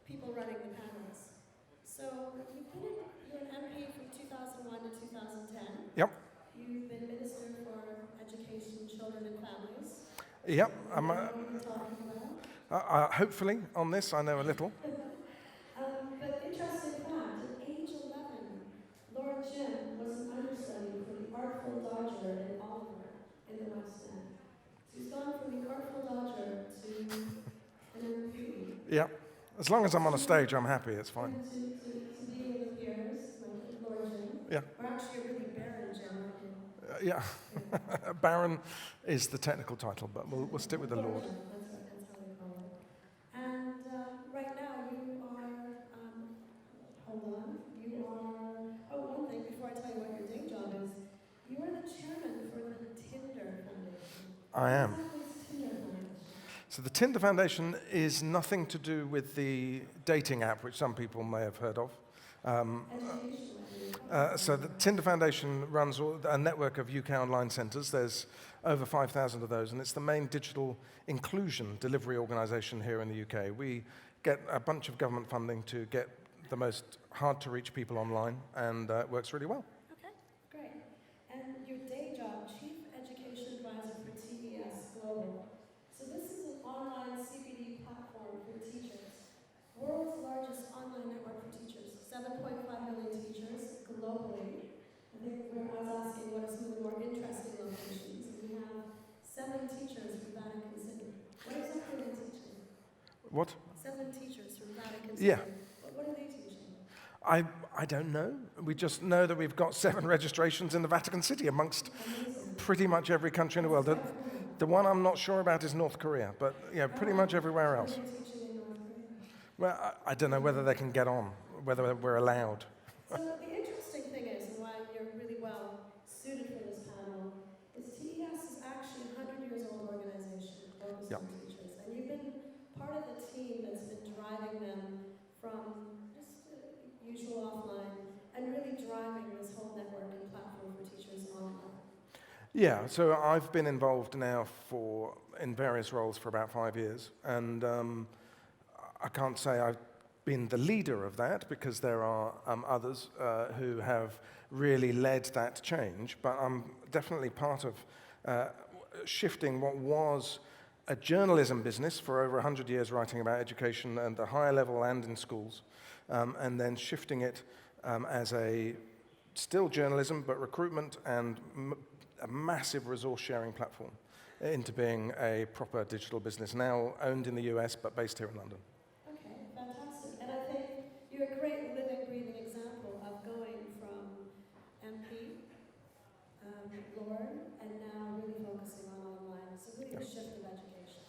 people running the panels. So you're an MP from 2001 to 2010. Yep. You've been Minister for Education, Children and Families. Yep. You know what you're talking about? Hopefully, on this, I know a little. But interesting fact, at age 11, Lord Jim was an understudy for the Artful Dodger in Oliver in the West End. So he's gone from the Artful Dodger to an MP. Yeah. As long as I'm on a stage, I'm happy. It's fine. To be with the peers, like Lord Jim. Yeah. Or actually, a really Baron Jim, aren't you? Yeah. Baron is the technical title, but we'll stick with the Lord. That's how they call it. And right now you are, one thing before I tell you what your day job is, you are the chairman for the Tinder Foundation. I am. What is Tinder Foundation? So the Tinder Foundation is nothing to do with the dating app, which some people may have heard of. So the Tinder Foundation runs a network of UK online centres. There's over 5,000 of those, and it's the main digital inclusion delivery organisation here in the UK. We get a bunch of government funding to get the most hard-to-reach people online, and it works really well. Okay, great. And your day job, Chief Education Advisor for TES Global. So this is an online CPD platform for teachers. World's largest online network for teachers. 7.5 million teachers globally. I think I was asking what are some of the more interesting locations. We have 7 teachers from Vatican City. What exactly are they teaching? What? 7 teachers from Vatican City. Yeah. What are they teaching? I don't know. We just know that we've got 7 registrations in the Vatican City amongst pretty much every country in the world. The one I'm not sure about is North Korea, but yeah, pretty much everywhere else. What are they teaching in North Korea? Well, I don't know whether they can get on, whether we're allowed. So the interesting thing is, and why you're really well suited for this panel, is TES is actually a 100-years-old organization focused on teachers. And you've been part of the team that's been driving them from just usual offline and really driving this whole network and platform for teachers online. Yeah, so I've been involved now in various roles for about 5 years, and I can't say I've been the leader of that because there are others who have really led that change, but I'm definitely part of shifting what was a journalism business for over 100 years, writing about education at the higher level and in schools, and then shifting it as still journalism, but recruitment and a massive resource sharing platform into being a proper digital business, now owned in the US, but based here in London. Okay, fantastic. And I think you're a great living, breathing example of going from MP, Lord, and now really focusing on online. So really a shift of education.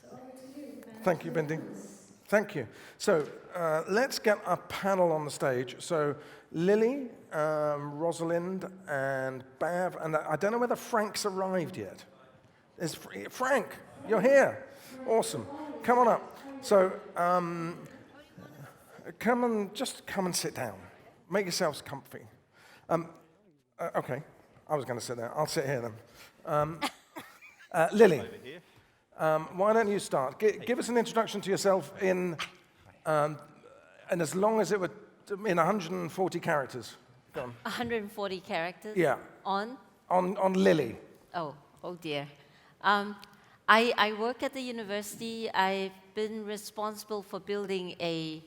So over to you. Thank you, Bindi. Thank you. So let's get a panel on the stage. So Lily, Rosalind, and Bav, and I don't know whether Frank's arrived yet. Frank, you're here. Awesome. Come on up. So come and sit down. Make yourselves comfy. Okay, I was going to sit there. I'll sit here then. Lily. Over here. Why don't you start? Give us an introduction to yourself and as long as it were in 140 characters. Go on. 140 characters? Yeah. On Lily. Oh dear. I work at the university. I've been responsible for building a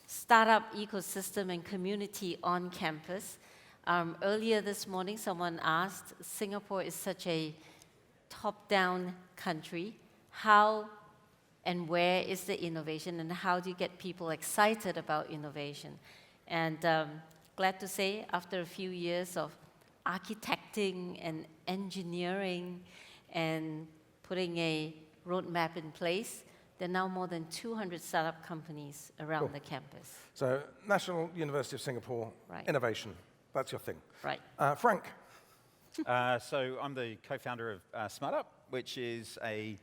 startup ecosystem and community on campus. Earlier this morning, someone asked, Singapore is such a top-down country. How and where is the innovation, and how do you get people excited about innovation? And glad to say, after a few years of architecting and engineering and putting a roadmap in place, there are now more than 200 startup companies around the campus. So, National University of Singapore, Right. Innovation. That's your thing. Right. Frank. So I'm the co-founder of SmartUp, which is a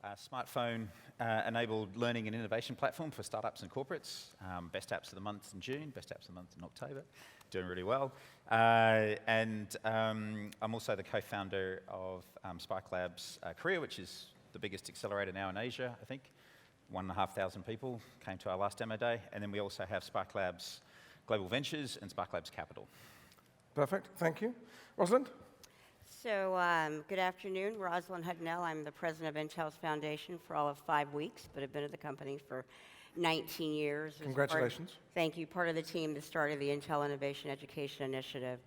smartphone-enabled learning and innovation platform for startups and corporates. Best apps of the month in June, best apps of the month in October. Doing really well. And I'm also the co-founder of Spark Labs Korea, which is the biggest accelerator now in Asia, I think. 1,500 people came to our last demo day. And then we also have Spark Labs Global Ventures and Spark Labs Capital. Perfect, thank you. Rosalind? So, good afternoon. Rosalind Hudnell. I'm the president of Intel's Foundation for all of 5 weeks, but I've been at the company for 19 years. Congratulations. Thank you. Part of the team that started the Intel Innovation Education Initiative,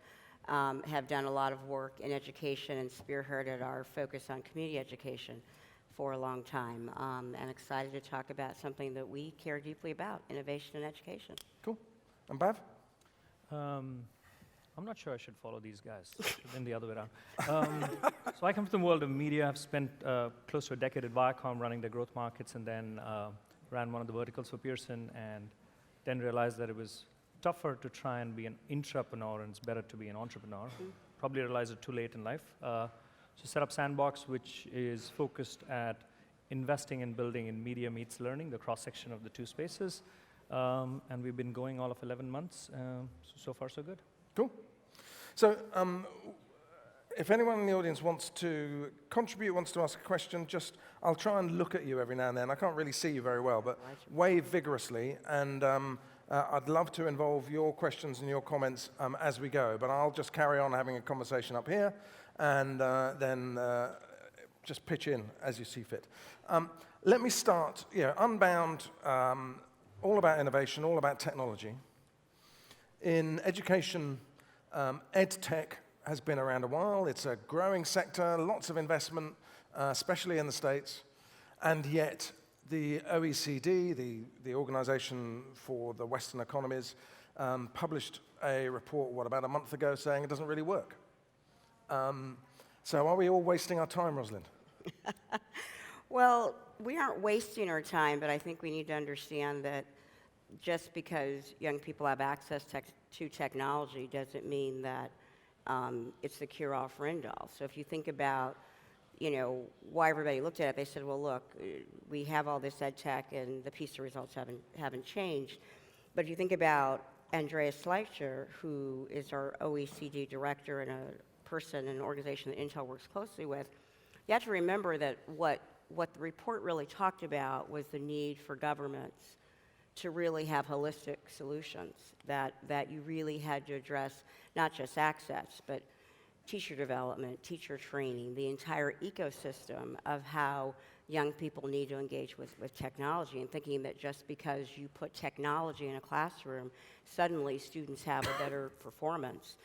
have done a lot of work in education and spearheaded our focus on community education for a long time. And excited to talk about something that we care deeply about, innovation and education. Cool. And Bav? I'm not sure I should follow these guys, then the other way around. So I come from the world of media. I've spent close to a decade at Viacom running the growth markets, and then ran one of the verticals for Pearson, and then realized that it was tougher to try and be an intrapreneur, and it's better to be an entrepreneur. Probably realized it too late in life. So set up Sandbox, which is focused at investing and building in media meets learning, the cross-section of the two spaces. And we've been going all of 11 months, so far so good. Cool. So, if anyone in the audience wants to contribute, wants to ask a question, I'll try and look at you every now and then. I can't really see you very well, but wave vigorously, and I'd love to involve your questions and your comments as we go, but I'll just carry on having a conversation up here, and then just pitch in as you see fit. Let me start, unBound, all about innovation, all about technology. In education, EdTech has been around a while. It's a growing sector, lots of investment, especially in the States. And yet, the OECD, the organization for the Western economies, published a report, about a month ago, saying it doesn't really work. So are we all wasting our time, Rosalind? Well, we aren't wasting our time, but I think we need to understand that just because young people have access to technology doesn't mean that it's the cure-all for end-all. So if you think about, why everybody looked at it, they said, well, look, we have all this ed tech and the PISA results haven't changed. But if you think about Andreas Schleicher, who is our OECD director and an organization that Intel works closely with, you have to remember that what the report really talked about was the need for governments to really have holistic solutions, that you really had to address not just access, but teacher development, teacher training, the entire ecosystem of how young people need to engage with technology, and thinking that just because you put technology in a classroom, suddenly students have a better performance.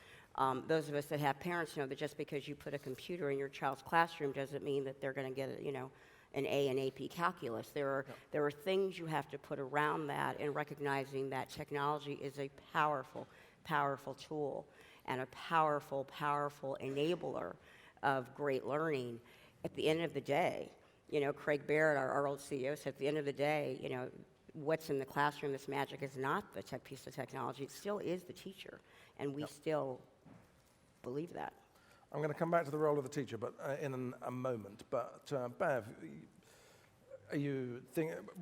Those of us that have parents know that just because you put a computer in your child's classroom doesn't mean that they're going to get an A in AP calculus. There are things you have to put around that, and recognizing that technology is a powerful, powerful tool and a powerful, powerful enabler of great learning. At the end of the day, Craig Barrett, our old CEO, said at the end of the day, what's in the classroom, this magic is not the piece of technology, it still is the teacher, and we still believe that. I'm going to come back to the role of the teacher, but in a moment. But Bav,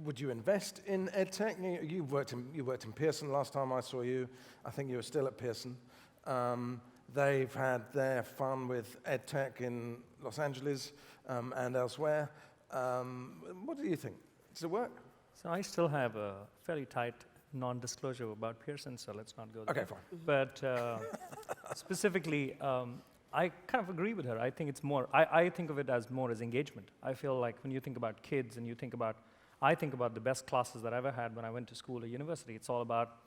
would you invest in EdTech? You worked in Pearson last time I saw you. I think you were still at Pearson. They've had their fun with EdTech in Los Angeles and elsewhere. What do you think? Does it work? So I still have a fairly tight non-disclosure about Pearson, so let's not go there. Okay, fine. But specifically, I kind of agree with her. I think it's more, I think of it as more as engagement. I feel like when you think about kids and I think about the best classes that I ever had when I went to school or university, it's all about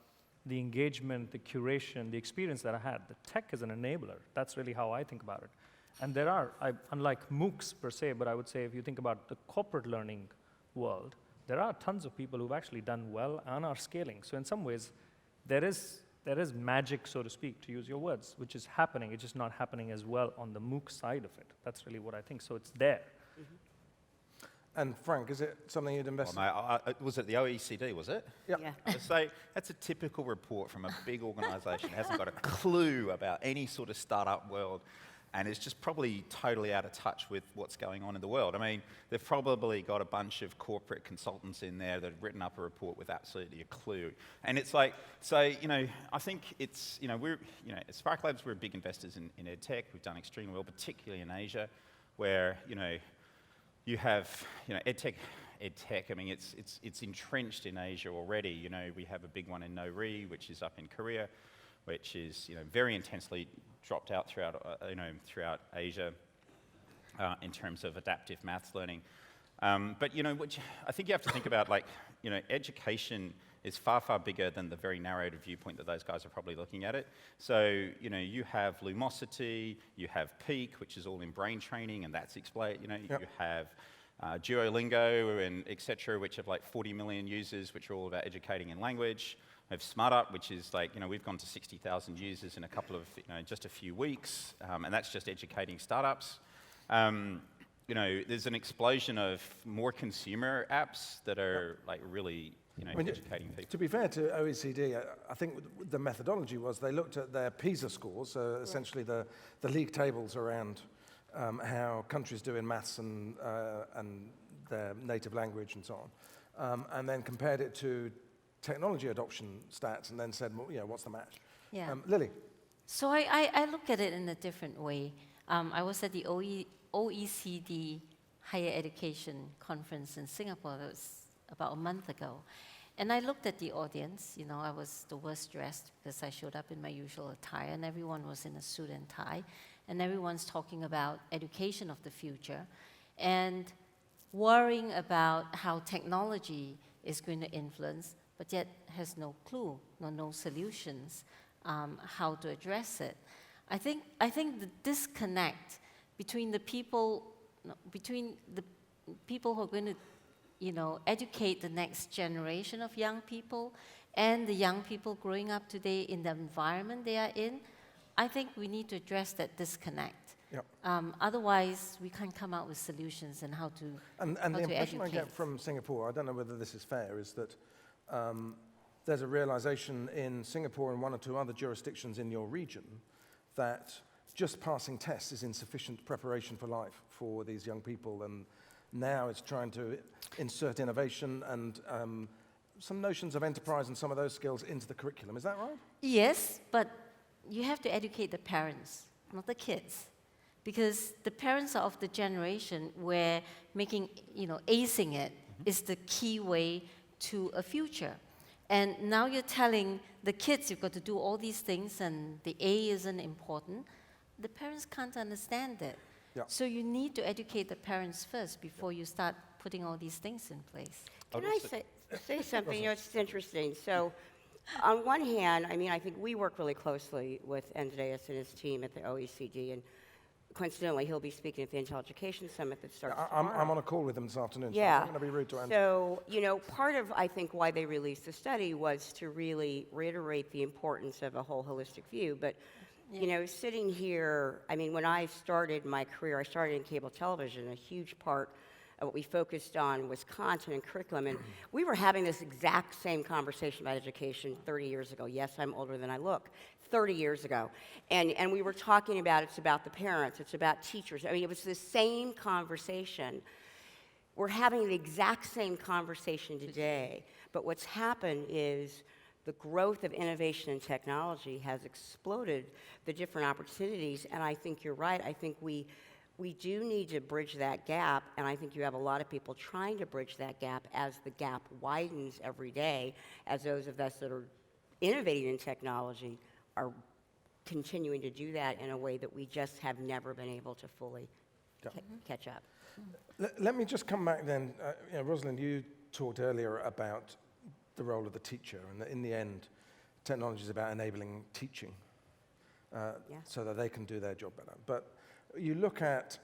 the engagement, the curation, the experience that I had. The tech is an enabler. That's really how I think about it. And there are, unlike MOOCs per se, but I would say if you think about the corporate learning world, there are tons of people who've actually done well and are scaling. So in some ways, there is magic, so to speak, to use your words, which is happening. It's just not happening as well on the MOOC side of it. That's really what I think. So it's there. Mm-hmm. And Frank, is it something you'd invest in? Was it the OECD, was it? Yep. Yeah. So that's a typical report from a big organisation. It hasn't got a clue about any sort of startup world, and it's just probably totally out of touch with what's going on in the world. I mean, they've probably got a bunch of corporate consultants in there that have written up a report with absolutely a clue. And it's like, so, I think it's, at Spark Labs, we're big investors in EdTech. We've done extremely well, particularly in Asia, where, you have, EdTech ed tech. I mean, it's entrenched in Asia already. You know, we have a big one in Nori, which is up in Korea, which is, you know, very intensely dropped out throughout, throughout Asia in terms of adaptive maths learning. But, you know, I think you have to think about, like, you know, education is far, far bigger than the very narrative viewpoint that those guys are probably looking at it. So, you know, you have Lumosity, you have Peak, which is all in brain training, and that's explained, you know, Yep. you have Duolingo and et cetera, which have like 40 million users, which are all about educating in language. We have SmartUp, which is like, you know, we've gone to 60,000 users in a couple of, you know, just a few weeks, and that's just educating startups. You know, there's an explosion of more consumer apps that are like really, you know, I mean, educating people. To be fair to OECD, I think the methodology was they looked at their PISA scores, so essentially the league tables around how countries do in maths and their native language and so on, and then compared it to technology adoption stats and then said, well, you know, what's the match? Yeah. Lily? So I look at it in a different way. I was at the OECD Higher Education Conference in Singapore. That was about a month ago. And I looked at the audience. You know, I was the worst dressed because I showed up in my usual attire, and everyone was in a suit and tie. And everyone's talking about education of the future and worrying about how technology is going to influence, but yet has no clue, no solutions how to address it. I think the disconnect between the people who are going to, you know, educate the next generation of young people and the young people growing up today in the environment they are in, I think we need to address that disconnect. Yep. Otherwise, we can't come out with solutions and how to And how the to impression I educate. get from Singapore, I don't know whether this is fair, is that there's a realization in Singapore and one or two other jurisdictions in your region that just passing tests is insufficient preparation for life for these young people, and now it's trying to insert innovation and some notions of enterprise and some of those skills into the curriculum. Is that right? Yes, but you have to educate the parents, not the kids. Because the parents are of the generation where making, you know, acing it is the key way to a future. And now you're telling the kids you've got to do all these things and the A isn't important. The parents can't understand it. Yeah. So you need to educate the parents first before you start putting all these things in place. Can I say something? You know, it's interesting. So, on one hand, I mean, I think we work really closely with Andreas and his team at the OECD, and coincidentally, he'll be speaking at the Intelligent Education Summit that starts tomorrow. I'm on a call with them this afternoon, so Yeah. I'm going to be rude to Andy. So, you know, part of, I think, why they released the study was to really reiterate the importance of a whole holistic view. But, you know, sitting here, I mean, when I started my career, I started in cable television. A huge part of what we focused on was content and curriculum. And we were having this exact same conversation about education 30 years ago. Yes, I'm older than I look. 30 years ago. And we were talking about it's about the parents, it's about teachers. I mean, it was the same conversation. We're having the exact same conversation today, but what's happened is the growth of innovation and technology has exploded the different opportunities, and I think you're right. I think we do need to bridge that gap, and I think you have a lot of people trying to bridge that gap as the gap widens every day, as those of us that are innovating in technology are continuing to do that in a way that we just have never been able to fully catch up. Let me just come back then. You know, Rosalind, you talked earlier about the role of the teacher, and that in the end, technology is about enabling teaching so that they can do their job better. But you look at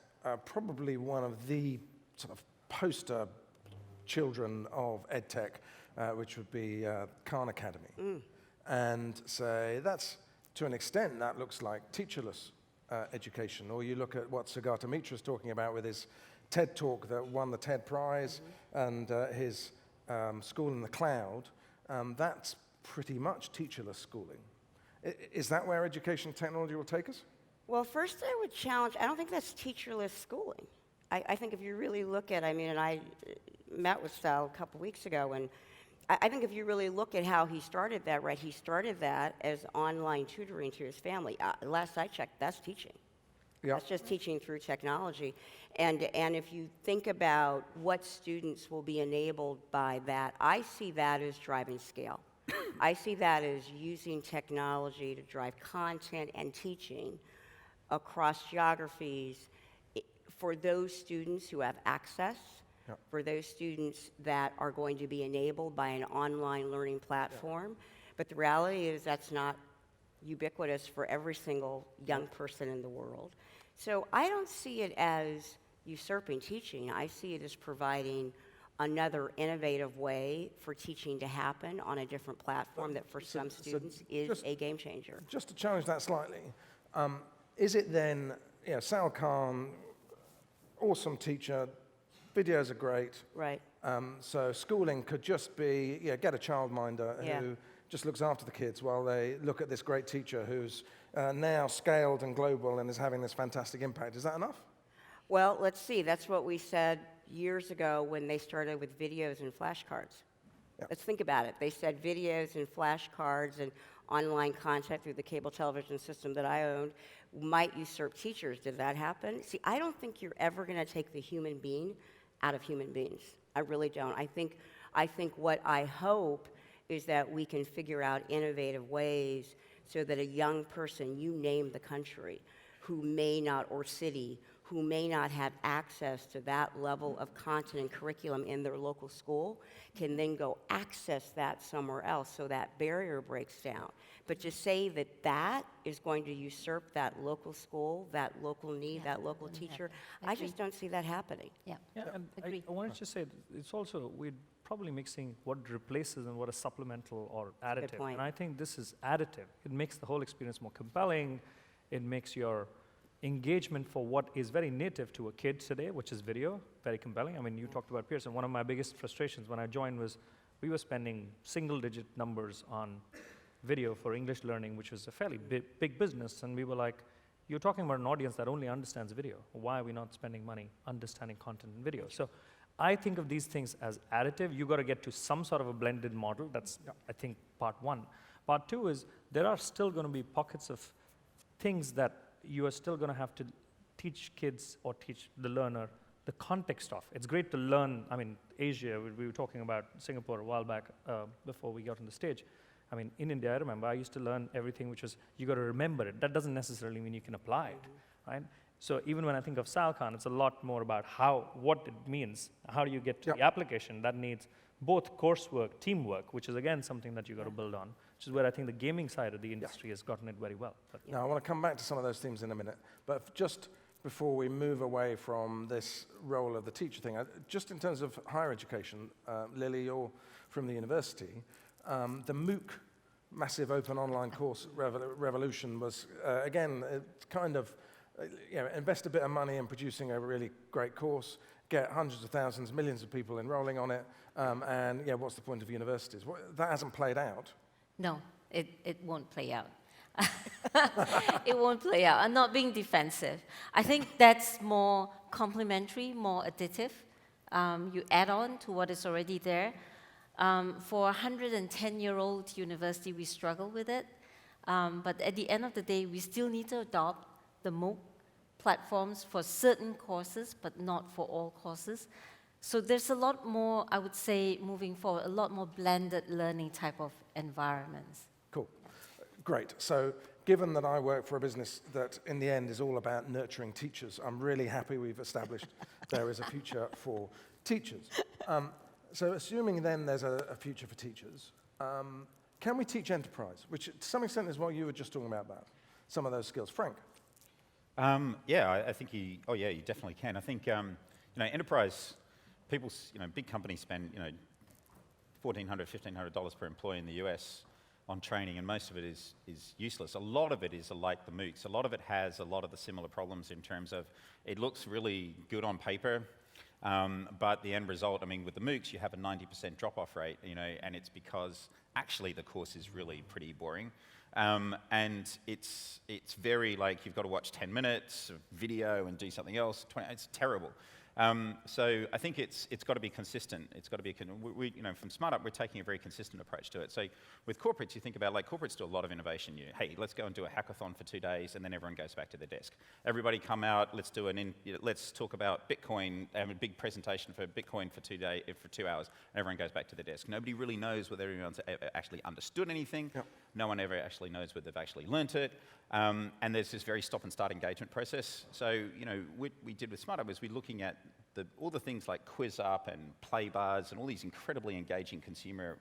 probably one of the sort of poster children of EdTech, which would be Khan Academy, and say that's, to an extent, that looks like teacherless education. Or you look at what Sugata Mitra is talking about with his TED Talk that won the TED Prize and his School in the Cloud. That's pretty much teacherless schooling. Is that where education technology will take us? Well, first I would challenge, I don't think that's teacherless schooling. I think if you really look at, I mean, and I met with Sal a couple weeks ago, and I think if you really look at how he started that, right, he started that as online tutoring to his family. Last I checked, that's teaching. Yeah. That's just teaching through technology. And if you think about what students will be enabled by that, I see that as driving scale. I see that as using technology to drive content and teaching across geographies for those students who have access, Yep. for those students that are going to be enabled by an online learning platform. But the reality is that's not ubiquitous for every single young person in the world. So I don't see it as usurping teaching. I see it as providing another innovative way for teaching to happen on a different platform that for some students is just- a game changer. Just to challenge that slightly, is it then, Sal Khan, awesome teacher, videos are great, Right. so schooling could just be, get a childminder Yeah. who just looks after the kids while they look at this great teacher who's now scaled and global and is having this fantastic impact. Is that enough? Well, let's see. That's what we said years ago when they started with videos and flashcards. Yeah. Let's think about it. They said videos and flashcards and online content through the cable television system that I owned might usurp teachers. Did that happen? See, I don't think you're ever going to take the human being out of human beings. I really don't. I think what I hope is that we can figure out innovative ways so that a young person, you name the country, who may not, or city, who may not have access to that level of content and curriculum in their local school can then go access that somewhere else so that barrier breaks down. But to say that that is going to usurp that local school, that local need, Yeah, that local wouldn't teacher, happen. I Agree. just don't see that happening. Yeah. Yeah, and Agree. I wanted to say it's also, we're probably mixing what replaces and what is supplemental or additive. point. And I think this is additive. It makes the whole experience more compelling. It makes your engagement for what is very native to a kid today, which is video, very compelling. I mean, you talked about Pearson. One of my biggest frustrations when I joined was we were spending single-digit numbers on video for English learning, which was a fairly big business. And we were like, you're talking about an audience that only understands video. Why are we not spending money understanding content in video? So I think of these things as additive. You got to get to some sort of a blended model. That's, I think, part one. Part two is there are still going to be pockets of things that you are still going to have to teach kids or teach the learner the context of. It's great to learn, I mean, Asia, we were talking about Singapore a while back before we got on the stage. I mean, in India, I remember I used to learn everything which was, you got to remember it. That doesn't necessarily mean you can apply it, right? So even when I think of Sal Khan, it's a lot more about what it means. How do you get to the application that needs both coursework, teamwork, which is again something that you got to build on, which is where I think the gaming side of the industry has gotten it very well. But Now, I want to come back to some of those themes in a minute, but just before we move away from this role of the teacher thing, just in terms of higher education, Lily, you're from the university, the MOOC, massive open online course revolution was, again, kind of, invest a bit of money in producing a really great course, get hundreds of thousands, millions of people enrolling on it, and what's the point of universities? That hasn't played out. No, it won't play out. It won't play out. I'm not being defensive. I think that's more complementary, more additive. You add on to what is already there. For a 110-year-old university, we struggle with it. But at the end of the day, we still need to adopt the MOOC platforms for certain courses, but not for all courses. So there's a lot more, I would say, moving forward, a lot more blended learning type of environments. Cool. Great. So given that I work for a business that in the end is all about nurturing teachers, I'm really happy we've established there is a future for teachers. So assuming then there's a future for teachers, can we teach enterprise, which to some extent is what you were just talking about some of those skills. Frank? I think you definitely can. I think, enterprise, people, big companies spend, $1,400, $1,500 per employee in the US on training, and most of it is useless. A lot of it is like the MOOCs. A lot of it has a lot of the similar problems in terms of it looks really good on paper, but the end result, with the MOOCs, you have a 90% drop-off rate, and it's because actually the course is really pretty boring. And it's very like you've got to watch 10 minutes of video and do something else. It's terrible. So I think it's got to be consistent. It's got to be, from SmartUp, we're taking a very consistent approach to it. So with corporates, you think about, like, corporates do a lot of innovation. Hey, let's go and do a hackathon for 2 days, and then everyone goes back to their desk. Everybody come out, let's talk about Bitcoin, have a big presentation for Bitcoin for 2 hours, and everyone goes back to their desk. Nobody really knows whether everyone's actually understood anything. Yep. No one ever actually knows whether they've actually learnt it. And there's this very stop and start engagement process. So, what we did with SmartUp was we're looking at all the things like QuizUp and Playbuzz and all these incredibly engaging consumer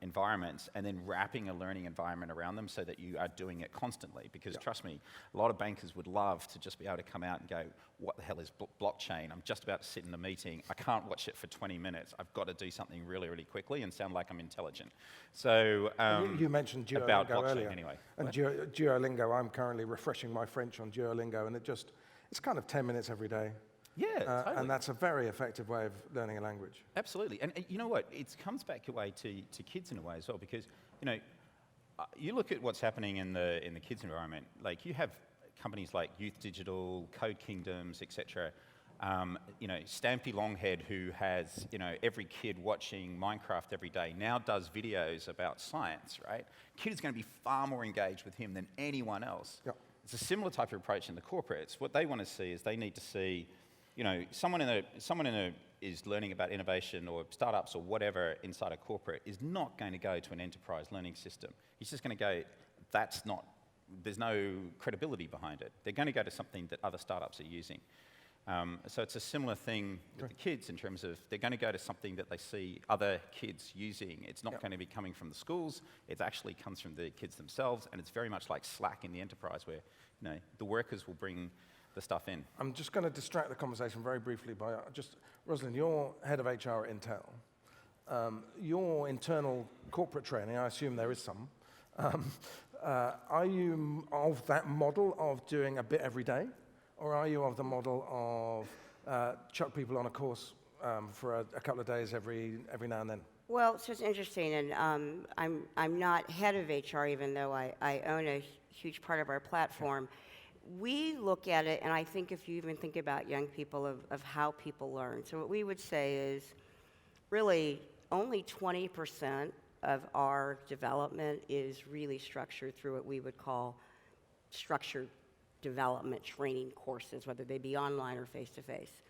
environments, and then wrapping a learning environment around them so that you are doing it constantly. Because trust me, a lot of bankers would love to just be able to come out and go, what the hell is blockchain? I'm just about to sit in a meeting. I can't watch it for 20 minutes. I've got to do something really, really quickly and sound like I'm intelligent. So you mentioned Duolingo about blockchain earlier. Anyway. And Duolingo, I'm currently refreshing my French on Duolingo, and it's kind of 10 minutes every day. Yeah, totally. And that's a very effective way of learning a language. Absolutely. And you know what? It comes back away to kids in a way as well, because, you look at what's happening in the kids environment. Like, you have companies like Youth Digital, Code Kingdoms, etc. Stampy Longhead, who has, every kid watching Minecraft every day, now does videos about science, right? Kid is going to be far more engaged with him than anyone else. Yep. It's a similar type of approach in the corporates. What they want to see is they need to see, someone is learning about innovation or startups or whatever inside a corporate is not going to go to an enterprise learning system. He's just going to go, there's no credibility behind it. They're going to go to something that other startups are using. So it's a similar thing with the kids in terms of they're going to go to something that they see other kids using. It's not going to be coming from the schools. It actually comes from the kids themselves, and it's very much like Slack in the enterprise where the workers will bring the stuff in. I'm just going to distract the conversation very briefly by Rosalind, you're head of HR at Intel. Your internal corporate training, I assume there is some. Are you of that model of doing a bit every day? Or are you of the model of chuck people on a course for a couple of days every now and then? Well, so it's interesting, and I'm not head of HR, even though I own a huge part of our platform. We look at it, and I think if you even think about young people, of how people learn. So what we would say is really only 20% of our development is really structured through what we would call structured development training courses, whether they be online or face-to-face.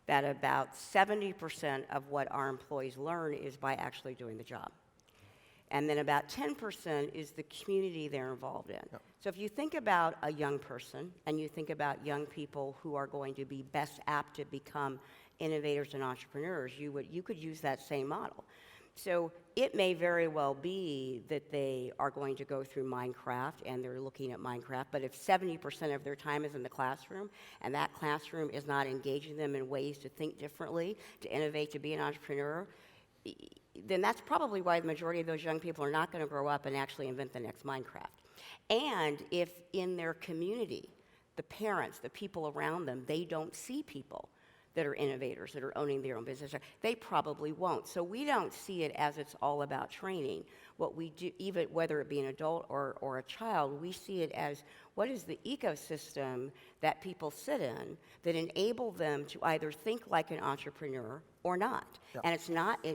That about 70% of what our employees learn is by actually doing the job. And then about 10% is the community they're involved in. Yep. So if you think about a young person and you think about young people who are going to be best apt to become innovators and entrepreneurs, you could use that same model. So it may very well be that they are going to go through Minecraft and they're looking at Minecraft, but if 70% of their time is in the classroom and that classroom is not engaging them in ways to think differently, to innovate, to be an entrepreneur, then that's probably why the majority of those young people are not going to grow up and actually invent the next Minecraft. And if in their community, the parents, the people around them, they don't see people that are innovators, that are owning their own business, they probably won't. So we don't see it as it's all about training. What we do, even whether it be an adult or a child, we see it as what is the ecosystem that people sit in that enable them to either think like an entrepreneur or not. Yep. And it's not,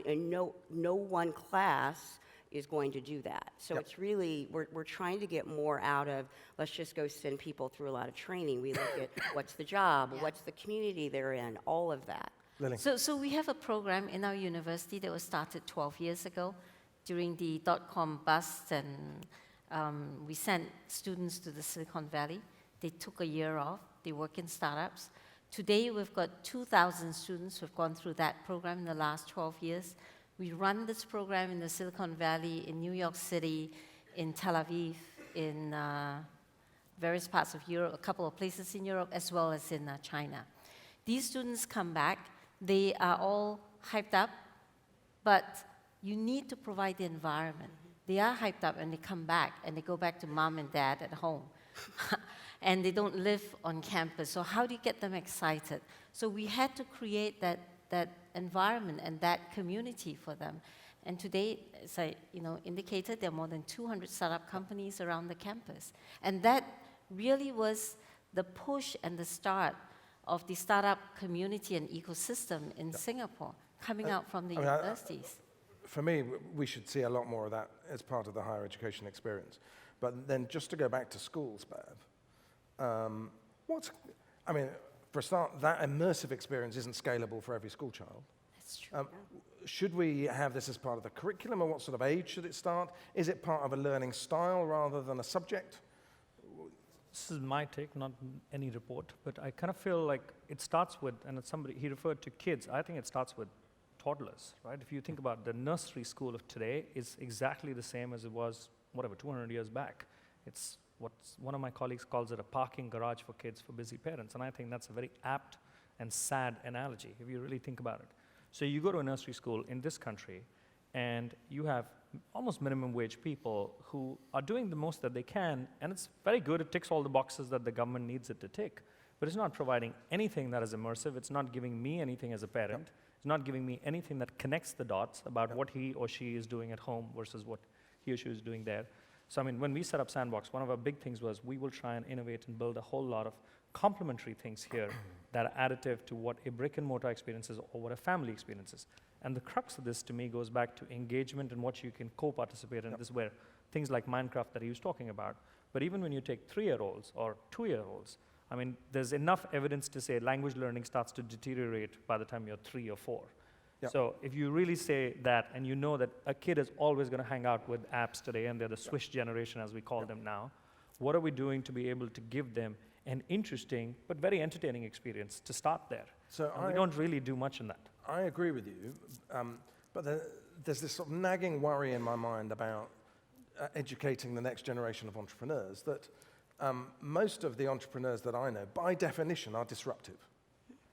no one class is going to do that. So It's really, we're trying to get more out of, let's just go send people through a lot of training. We look at what's the job, what's the community they're in, all of that. Lily. So we have a program in our university that was started 12 years ago during the dot-com bust, and we sent students to the Silicon Valley. They took a year off. They work in startups. Today, we've got 2,000 students who have gone through that program in the last 12 years. We run this program in the Silicon Valley, in New York City, in Tel Aviv, in various parts of Europe, a couple of places in Europe, as well as in China. These students come back. They are all hyped up, but you need to provide the environment. They are hyped up, and they come back, and they go back to mom and dad at home. And they don't live on campus. So how do you get them excited? So we had to create that environment and that community for them. And today, as I indicated, there are more than 200 startup companies around the campus. And that really was the push and the start of the startup community and ecosystem in Singapore coming out from the universities. For me, we should see a lot more of that as part of the higher education experience. But then just to go back to schools, Bev, for a start, that immersive experience isn't scalable for every school child. That's true. Should we have this as part of the curriculum, or what sort of age should it start? Is it part of a learning style rather than a subject? This is my take, not any report, but I kind of feel like it starts with, and it's somebody, he referred to kids, I think it starts with toddlers, right? If you think about the nursery school of today, is exactly the same as it was, 200 years back. It's what one of my colleagues calls it a parking garage for kids for busy parents, and I think that's a very apt and sad analogy, if you really think about it. So you go to a nursery school in this country, and you have almost minimum wage people who are doing the most that they can, and it's very good, it ticks all the boxes that the government needs it to tick, but it's not providing anything that is immersive, it's not giving me anything as a parent, it's not giving me anything that connects the dots about what he or she is doing at home versus what he or she is doing there. So I mean, when we set up Sandbox, one of our big things was we will try and innovate and build a whole lot of complementary things here that are additive to what a brick and mortar experience is or what a family experience is. And the crux of this, to me, goes back to engagement and what you can co-participate in. This is where things like Minecraft that he was talking about. But even when you take 3-year-olds or 2-year-olds, I mean, there's enough evidence to say language learning starts to deteriorate by the time you're 3 or 4. Yep. So if you really say that, and you know that a kid is always going to hang out with apps today, and they're the Swish generation, as we call them now, what are we doing to be able to give them an interesting but very entertaining experience to start there? So we don't really do much in that. I agree with you, but there's this sort of nagging worry in my mind about educating the next generation of entrepreneurs that most of the entrepreneurs that I know, by definition, are disruptive.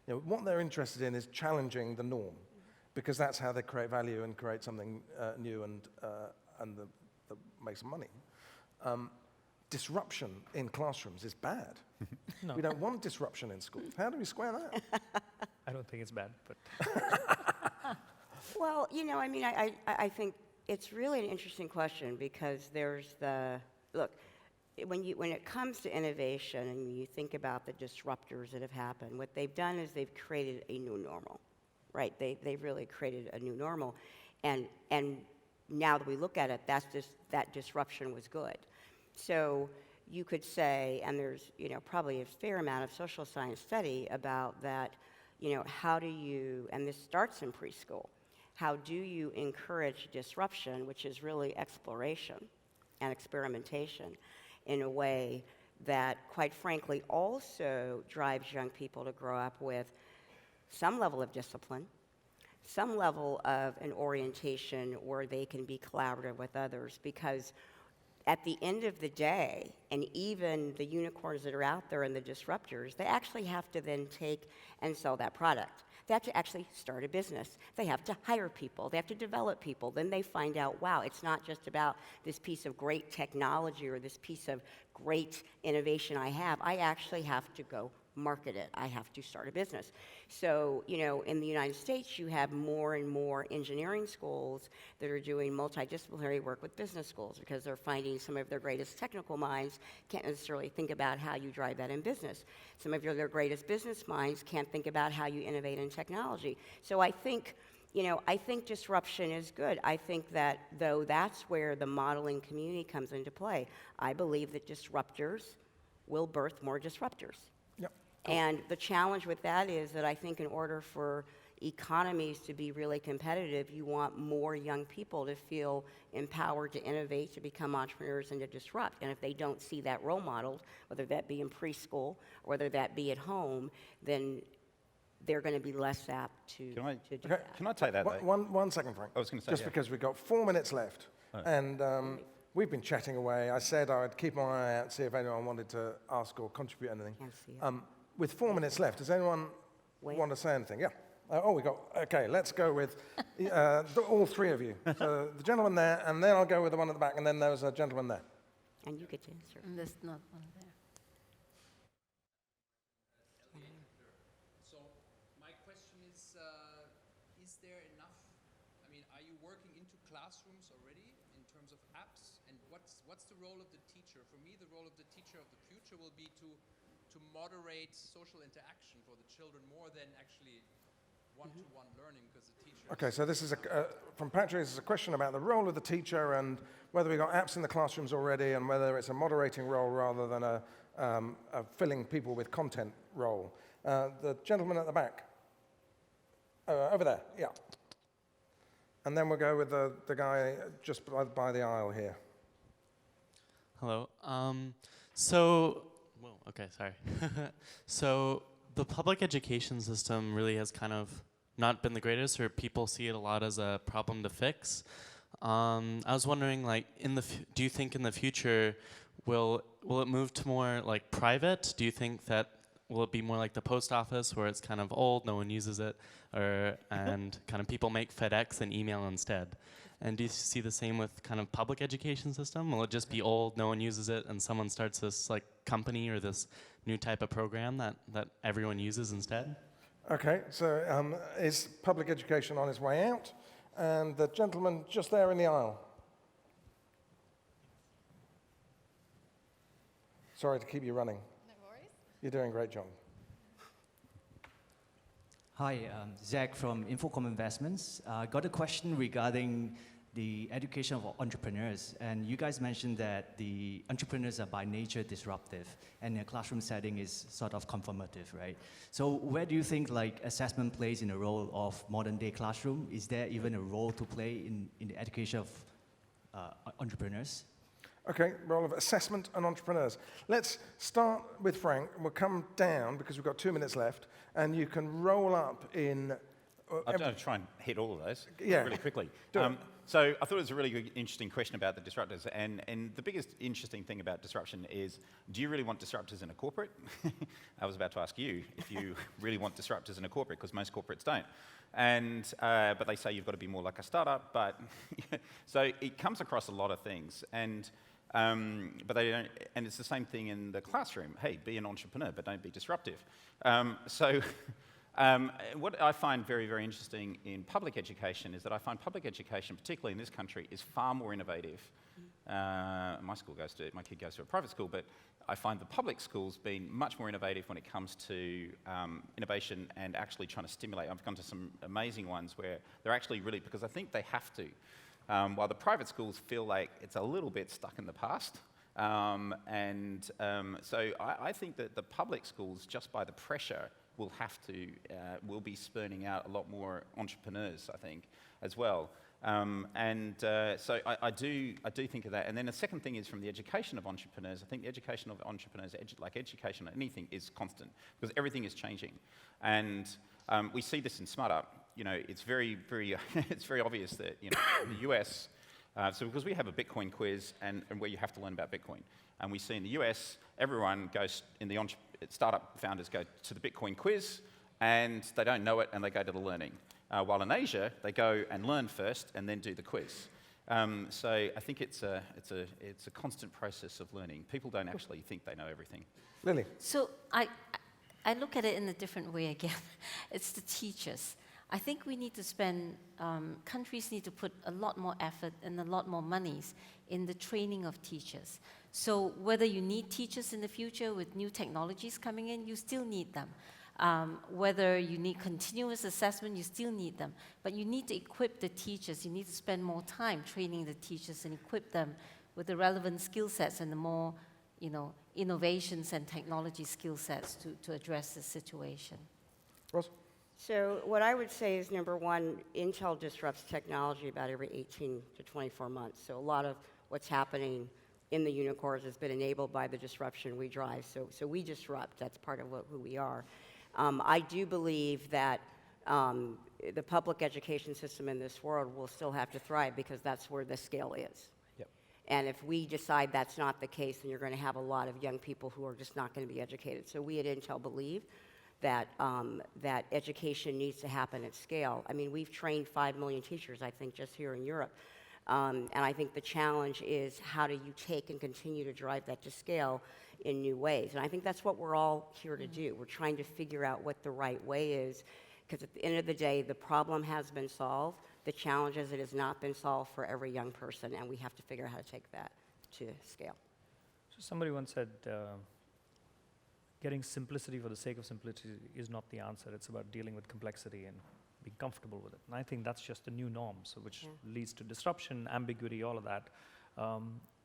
You know, what they're interested in is challenging the norm, because that's how they create value and create something new and that makes them money. Disruption in classrooms is bad. No. We don't want disruption in schools. How do we square that? I don't think it's bad, but... Well, you know, I mean, I think it's really an interesting question because there's the, look, when it comes to innovation and you think about the disruptors that have happened, what they've done is they've created a new normal, right? They've really created a new normal. And now that we look at it, that disruption was good. So you could say, and there's, you know, probably a fair amount of social science study about that, you know, how do you, and this starts in preschool, how do you encourage disruption, which is really exploration and experimentation, in a way that, quite frankly, also drives young people to grow up with some level of discipline, some level of an orientation where they can be collaborative with others, because at the end of the day, and even the unicorns that are out there and the disruptors, they actually have to then take and sell that product. They have to actually start a business. They have to hire people. They have to develop people. Then they find out, wow, it's not just about this piece of great technology or this piece of great innovation I have. I actually have to go market it. I have to start a business. So, you know, in the United States, you have more and more engineering schools that are doing multidisciplinary work with business schools because they're finding some of their greatest technical minds can't necessarily think about how you drive that in business. Some of their greatest business minds can't think about how you innovate in technology. So I think, you know, I think disruption is good. I think that, though, that's where the modeling community comes into play. I believe that disruptors will birth more disruptors. And the challenge with that is that I think in order for economies to be really competitive, you want more young people to feel empowered to innovate, to become entrepreneurs, and to disrupt. And if they don't see that role modeled, whether that be in preschool or whether that be at home, then they're going to be less apt to do that. Can I take that, though? One second, Frank. I was going to say, just because we've got 4 minutes left, and we've been chatting away. I said I'd keep my eye out, see if anyone wanted to ask or contribute anything. Can't see it. With 4 minutes left, does anyone want to say anything? Yeah. Okay, let's go with all three of you. So the gentleman there, and then I'll go with the one at the back, and then there's a gentleman there. And you get to answer. And there's not one there. So my question is there enough, I mean, are you working into classrooms already in terms of apps? And what's the role of the teacher? For me, the role of the teacher of the future will be to to moderate social interaction for the children more than actually one-to-one learning, because the teacher. Okay, so this is from Patrick. This is a question about the role of the teacher and whether we've got apps in the classrooms already, and whether it's a moderating role rather than a filling people with content role. The gentleman at the back, over there, yeah. And then we'll go with the guy just by the aisle here. Hello. Okay, sorry. So the public education system really has kind of not been the greatest, or people see it a lot as a problem to fix. I was wondering, like, do you think in the future will it move to more like private? Do you think that will it be more like the post office, where it's kind of old, no one uses it, and kind of people make FedEx and email instead? And do you see the same with kind of public education system? Will it just be old, no one uses it, and someone starts this like company or this new type of program that everyone uses instead? Okay, so is public education on its way out? And the gentleman just there in the aisle. Sorry to keep you running. No worries. You're doing a great job. Hi, Zach from Infocom Investments. Got a question regarding the education of entrepreneurs. And you guys mentioned that the entrepreneurs are by nature disruptive, and the classroom setting is sort of conformative, right? So where do you think like assessment plays in the role of modern day classroom? Is there even a role to play in the education of entrepreneurs? Okay, role of assessment and entrepreneurs. Let's start with Frank, and we'll come down because we've got 2 minutes left, and you can roll up in... I'll try and hit all of those really quickly. Do it. So I thought it was a really good, interesting question about the disruptors. And the biggest interesting thing about disruption is, do you really want disruptors in a corporate? I was about to ask you if you really want disruptors in a corporate, because most corporates don't. And but they say you've got to be more like a startup. But so it comes across a lot of things. And but they don't. And it's the same thing in the classroom. Hey, be an entrepreneur, but don't be disruptive. What I find very, very interesting in public education is that I find public education, particularly in this country, is far more innovative. My kid goes to a private school, but I find the public schools being much more innovative when it comes to innovation and actually trying to stimulate. I've come to some amazing ones where they're actually really, because I think they have to, while the private schools feel like it's a little bit stuck in the past. So I think that the public schools, just by the pressure, will be spurning out a lot more entrepreneurs, I think, as well. So I do think of that. And then the second thing is from the education of entrepreneurs. I think the education of entrepreneurs, like education on anything, is constant, because everything is changing. And we see this in SmartUp. You know, it's very, very, it's very obvious that, you know, in the US, so because we have a Bitcoin quiz and where you have to learn about Bitcoin. And we see in the US, everyone goes, startup founders go to the Bitcoin quiz, and they don't know it, and they go to the learning. While in Asia, they go and learn first, and then do the quiz. So I think it's a constant process of learning. People don't actually think they know everything. Lily. So I look at it in a different way again. It's the teachers. I think we need to spend, countries need to put a lot more effort and a lot more monies in the training of teachers. So whether you need teachers in the future with new technologies coming in, you still need them. Whether you need continuous assessment, you still need them. But you need to equip the teachers. You need to spend more time training the teachers and equip them with the relevant skill sets and the more, innovations and technology skill sets to address the situation. Ross? So what I would say is, number one, Intel disrupts technology about every 18 to 24 months. So a lot of what's happening in the unicorns has been enabled by the disruption we drive. So we disrupt. That's part of who we are. I do believe that the public education system in this world will still have to thrive, because that's where the scale is. Yep. And if we decide that's not the case, then you're going to have a lot of young people who are just not going to be educated. So we at Intel believe that that education needs to happen at scale. I mean, we've trained 5 million teachers, I think, just here in Europe. And I think the challenge is, how do you take and continue to drive that to scale in new ways? And I think that's what we're all here to do. We're trying to figure out what the right way is, because at the end of the day, the problem has been solved. The challenge is it has not been solved for every young person, and we have to figure out how to take that to scale. So somebody once said, getting simplicity for the sake of simplicity is not the answer. It's about dealing with complexity and being comfortable with it. And I think that's just the new norm, so which leads to disruption, ambiguity, all of that.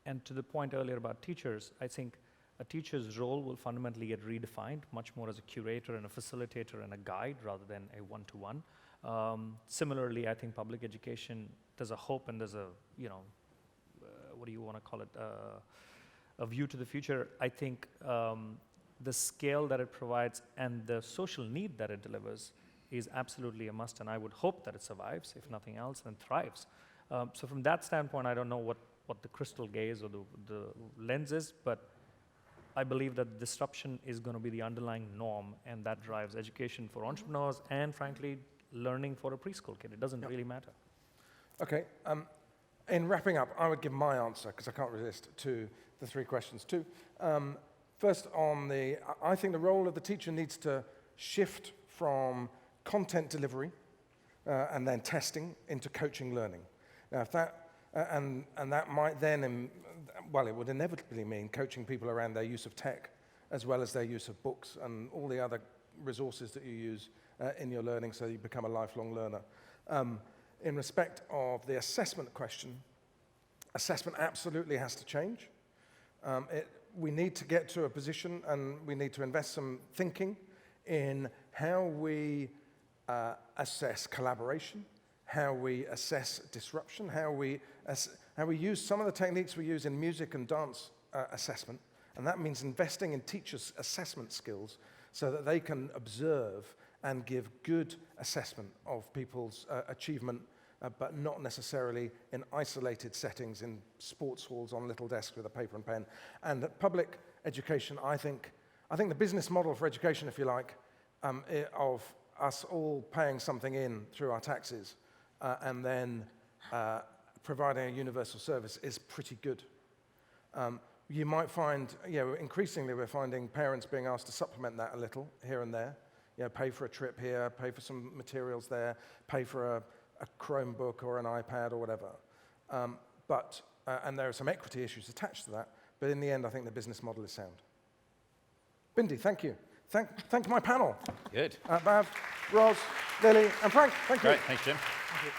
And to the point earlier about teachers, I think a teacher's role will fundamentally get redefined much more as a curator and a facilitator and a guide rather than a one-to-one. Similarly, I think public education, there's a hope and there's a, what do you want to call it, a view to the future. I think the scale that it provides and the social need that it delivers is absolutely a must, and I would hope that it survives, if nothing else, and thrives. So from that standpoint, I don't know what the crystal gaze or the lens is, but I believe that disruption is going to be the underlying norm, and that drives education for entrepreneurs and, frankly, learning for a preschool kid. It doesn't really matter. Okay. In wrapping up, I would give my answer, because I can't resist, to the three questions. First, I think the role of the teacher needs to shift from content delivery and then testing into coaching learning. Now, if that, and that might then, it would inevitably mean coaching people around their use of tech, as well as their use of books and all the other resources that you use in your learning so you become a lifelong learner. In respect of the assessment question, assessment absolutely has to change. We need to get to a position, and we need to invest some thinking in how we assess collaboration, how we assess disruption, how we use some of the techniques we use in music and dance assessment, and that means investing in teachers' assessment skills so that they can observe and give good assessment of people's achievement, but not necessarily in isolated settings in sports halls on little desks with a paper and pen. And public education, I think the business model for education, if you like, of us all paying something in through our taxes and then providing a universal service is pretty good. You might find, increasingly we're finding parents being asked to supplement that a little here and there. Pay for a trip here, pay for some materials there, pay for a Chromebook or an iPad or whatever. And there are some equity issues attached to that, but in the end, I think the business model is sound. Bindi, thank you. Thank my panel. Good. Bhav, Ros, Lily, and Frank, thank you. Great, thanks, Jim. Thank you.